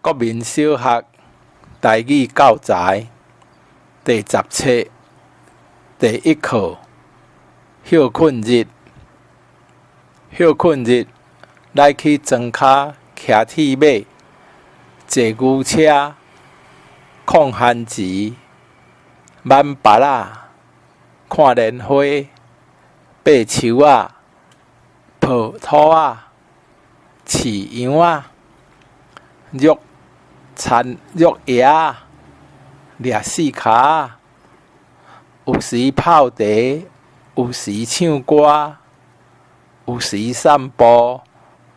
国民小学台语教材第10册第1课休困日。休困日，来去庄脚骑铁马，坐牛车，看番薯，挽芭乐，看莲花，爬树仔，抱土仔，饲羊仔，约爷仔，掠四骹仔，有时泡茶，有时唱歌，有时散步，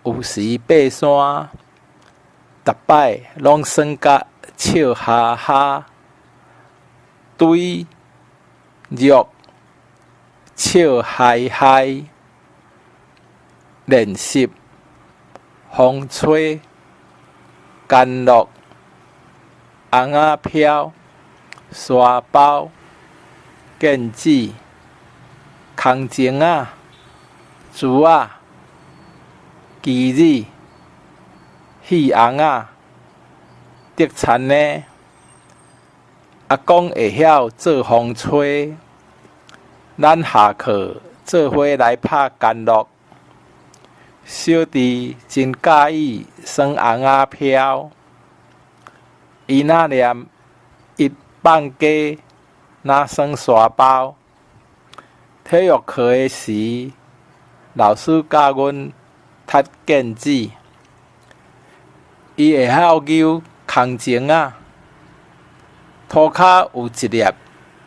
有时爬山，逐摆拢算甲笑哈哈。对约笑嗨嗨，练习风吹甘露，红仔飘，沙包，剑子，空钟仔，珠仔，旗子，戏红仔，竹田呢。阿公会晓做风吹，咱下课做伙来拍干乐。小弟真介意耍红仔飘，伊若念一放假，若耍沙包。体育课的时，老师教阮踢毽子，伊会晓扭空钟仔。涂骹有一粒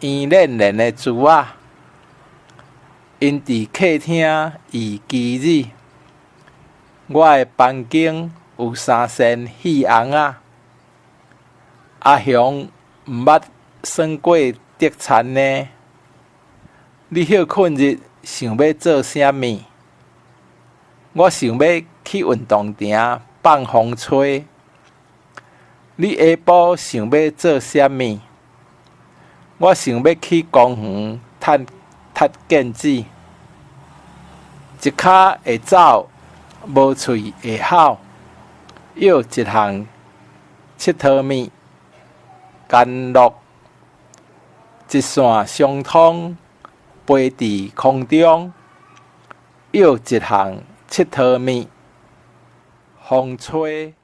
圆圆圆的珠仔，因伫客厅挹旗子。我的房间有3仙戏红仔。阿雄毋捌耍过竹田呢。你休困日想要做啥物？我想要去运动场放风吹。你下晡想要做啥物？我想要去公园踢毽子。一骹会走，无喙会吼，要一项佚佗物，甘露，一线相通，飞伫空中，要一项佚佗物，风吹。